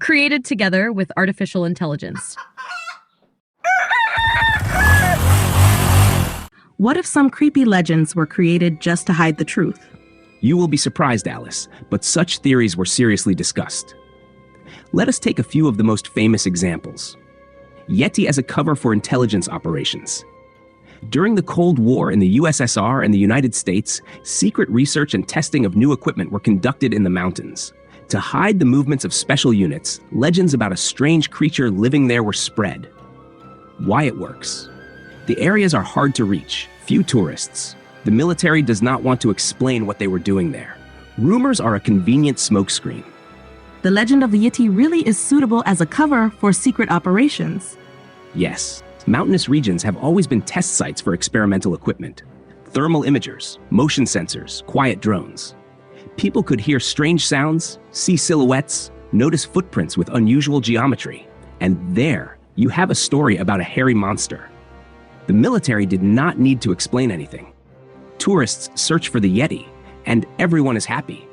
created together with artificial intelligence. What if some creepy legends were created just to hide the truth? You will be surprised, Alice, but such theories were seriously discussed. Let us take a few of the most famous examples. Yeti as a cover for intelligence operations. During the Cold War in the USSR and the United States, secret research and testing of new equipment were conducted in the mountains. To hide the movements of special units, legends about a strange creature living there were spread. Why it works. The areas are hard to reach, few tourists. The military does not want to explain what they were doing there. Rumors are a convenient smokescreen. The legend of the Yeti really is suitable as a cover for secret operations. Yes, mountainous regions have always been test sites for experimental equipment. Thermal imagers, motion sensors, quiet drones. People could hear strange sounds, see silhouettes, notice footprints with unusual geometry. And there, you have a story about a hairy monster. The military did not need to explain anything. Tourists search for the Yeti, and everyone is happy.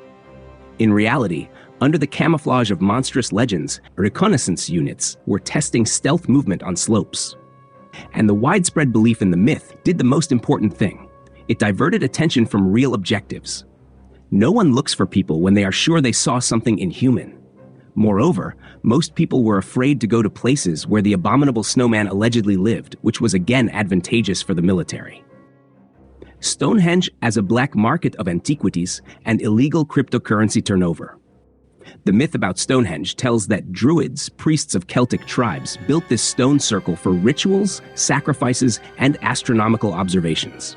In reality, under the camouflage of monstrous legends, reconnaissance units were testing stealth movement on slopes. And the widespread belief in the myth did the most important thing. It diverted attention from real objectives. No one looks for people when they are sure they saw something inhuman. Moreover, most people were afraid to go to places where the abominable snowman allegedly lived, which was again advantageous for the military. Stonehenge as a black market of antiquities and illegal cryptocurrency turnover. The myth about Stonehenge tells that Druids, priests of Celtic tribes, built this stone circle for rituals, sacrifices, and astronomical observations.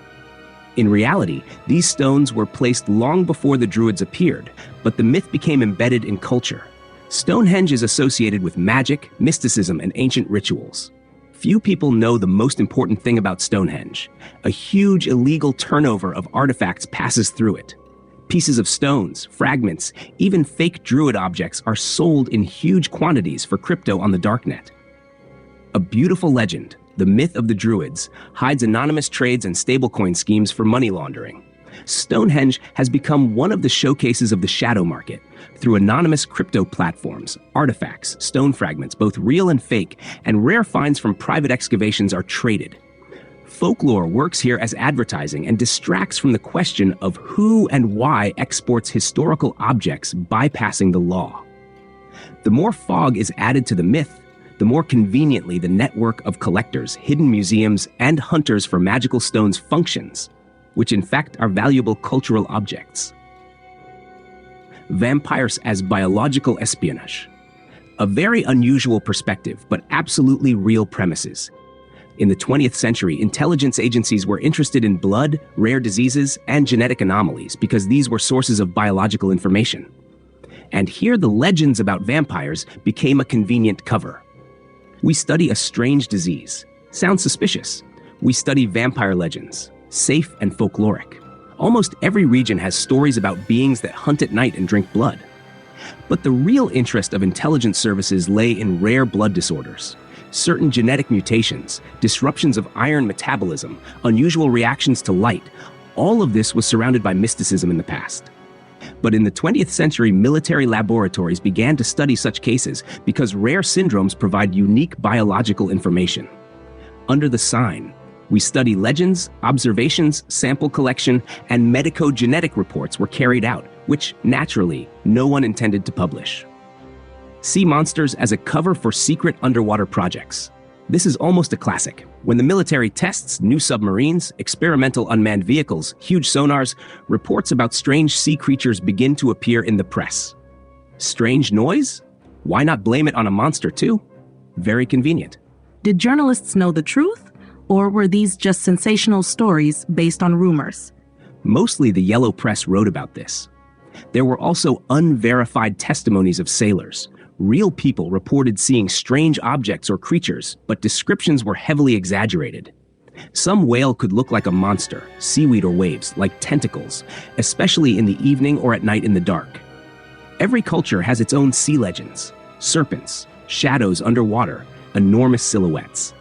In reality, these stones were placed long before the Druids appeared, but the myth became embedded in culture. Stonehenge is associated with magic, mysticism, and ancient rituals. Few people know the most important thing about Stonehenge. A huge illegal turnover of artifacts passes through it. Pieces of stones, fragments, even fake Druid objects are sold in huge quantities for crypto on the darknet. A beautiful legend, the myth of the Druids, hides anonymous trades and stablecoin schemes for money laundering. Stonehenge has become one of the showcases of the shadow market. Through anonymous crypto platforms, artifacts, stone fragments, both real and fake, and rare finds from private excavations are traded. Folklore works here as advertising and distracts from the question of who and why exports historical objects bypassing the law. The more fog is added to the myth, the more conveniently the network of collectors, hidden museums, and hunters for magical stones functions, which in fact are valuable cultural objects. Vampires as biological espionage. A very unusual perspective, but absolutely real premises. In the 20th century, intelligence agencies were interested in blood, rare diseases, and genetic anomalies because these were sources of biological information. And here the legends about vampires became a convenient cover. We study a strange disease. Sounds suspicious. We study vampire legends. Safe and folkloric. Almost every region has stories about beings that hunt at night and drink blood. But the real interest of intelligence services lay in rare blood disorders. Certain genetic mutations, disruptions of iron metabolism, unusual reactions to light, all of this was surrounded by mysticism in the past. But in the 20th century, military laboratories began to study such cases because rare syndromes provide unique biological information. Under the sign, we study legends, observations, sample collection, and medico-genetic reports were carried out, which, naturally, no one intended to publish. Sea monsters as a cover for secret underwater projects. This is almost a classic. When the military tests new submarines, experimental unmanned vehicles, huge sonars, reports about strange sea creatures begin to appear in the press. Strange noise? Why not blame it on a monster too? Very convenient. Did journalists know the truth, or were these just sensational stories based on rumors? Mostly the yellow press wrote about this. There were also unverified testimonies of sailors. Real people reported seeing strange objects or creatures, but descriptions were heavily exaggerated. Some whale could look like a monster, seaweed or waves, like tentacles, especially in the evening or at night in the dark. Every culture has its own sea legends, serpents, shadows underwater, enormous silhouettes.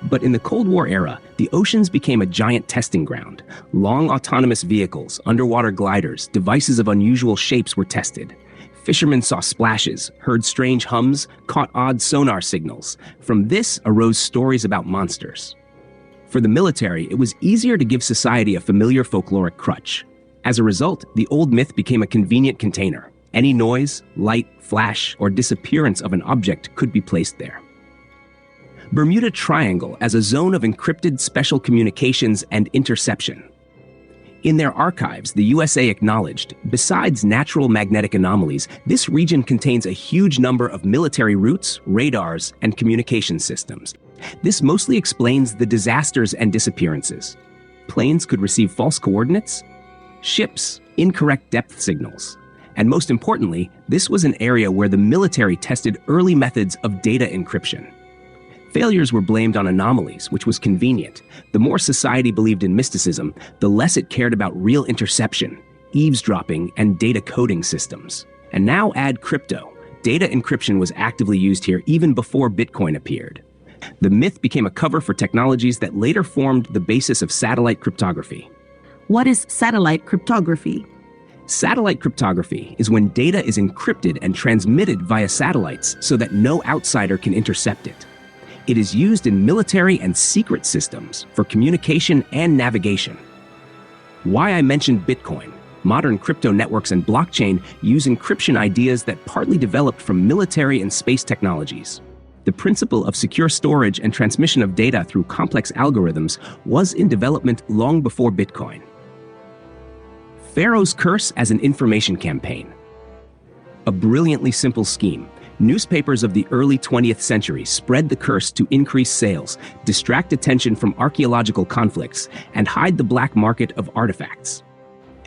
But in the Cold War era, the oceans became a giant testing ground. Long autonomous vehicles, underwater gliders, devices of unusual shapes were tested. Fishermen saw splashes, heard strange hums, caught odd sonar signals. From this arose stories about monsters. For the military, it was easier to give society a familiar folkloric crutch. As a result, the old myth became a convenient container. Any noise, light, flash, or disappearance of an object could be placed there. Bermuda Triangle as a zone of encrypted special communications and interception. In their archives, the USA acknowledged, besides natural magnetic anomalies, this region contains a huge number of military routes, radars, and communication systems. This mostly explains the disasters and disappearances. Planes could receive false coordinates, ships, incorrect depth signals. And most importantly, this was an area where the military tested early methods of data encryption. Failures were blamed on anomalies, which was convenient. The more society believed in mysticism, the less it cared about real interception, eavesdropping, and data coding systems. And now add crypto. Data encryption was actively used here even before Bitcoin appeared. The myth became a cover for technologies that later formed the basis of satellite cryptography. What is satellite cryptography? Satellite cryptography is when data is encrypted and transmitted via satellites so that no outsider can intercept it. It is used in military and secret systems for communication and navigation. Why I mentioned Bitcoin. Modern crypto networks and blockchain use encryption ideas that partly developed from military and space technologies. The principle of secure storage and transmission of data through complex algorithms was in development long before Bitcoin. Pharaoh's curse as an information campaign. A brilliantly simple scheme. Newspapers of the early 20th century spread the curse to increase sales, distract attention from archaeological conflicts, and hide the black market of artifacts.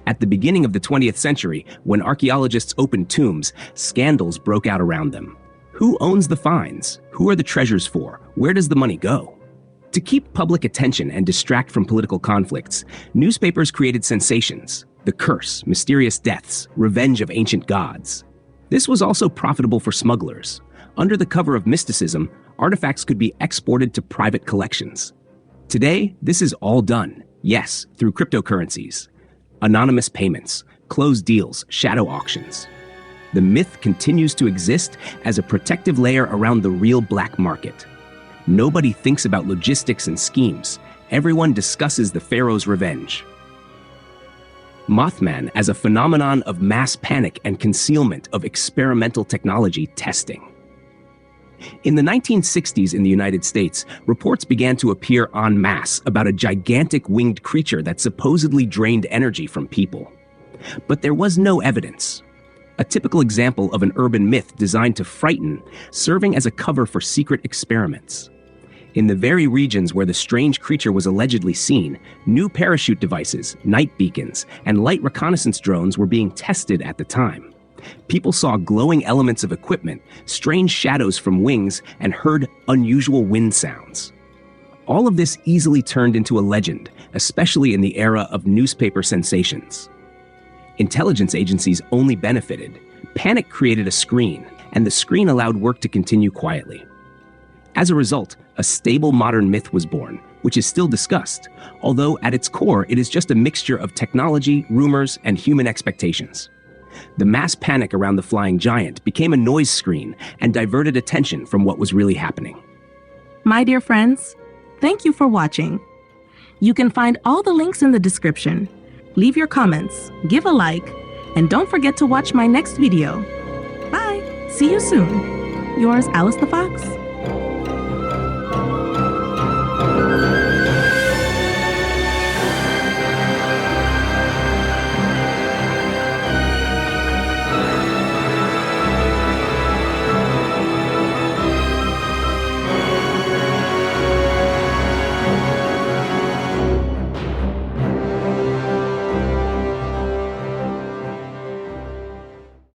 At the beginning of the 20th century, when archaeologists opened tombs, scandals broke out around them. Who owns the finds? Who are the treasures for? Where does the money go? To keep public attention and distract from political conflicts, newspapers created sensations: the curse, mysterious deaths, revenge of ancient gods. This was also profitable for smugglers. Under the cover of mysticism, artifacts could be exported to private collections. Today, this is all done, yes, through cryptocurrencies, anonymous payments, closed deals, shadow auctions. The myth continues to exist as a protective layer around the real black market. Nobody thinks about logistics and schemes. Everyone discusses the pharaoh's revenge. Mothman as a phenomenon of mass panic and concealment of experimental technology testing. In the 1960s in the United States, reports began to appear en masse about a gigantic winged creature that supposedly drained energy from people. But there was no evidence. A typical example of an urban myth designed to frighten, serving as a cover for secret experiments. In the very regions where the strange creature was allegedly seen, new parachute devices, night beacons, and light reconnaissance drones were being tested at the time. People saw glowing elements of equipment, strange shadows from wings, and heard unusual wind sounds. All of this easily turned into a legend, especially in the era of newspaper sensations. Intelligence agencies only benefited. Panic created a screen, and the screen allowed work to continue quietly. As a result, a stable modern myth was born, which is still discussed, although at its core it is just a mixture of technology, rumors, and human expectations. The mass panic around the flying giant became a noise screen and diverted attention from what was really happening. My dear friends, thank you for watching. You can find all the links in the description. Leave your comments, give a like, and don't forget to watch my next video. Bye! See you soon. Yours, Alice the Fox.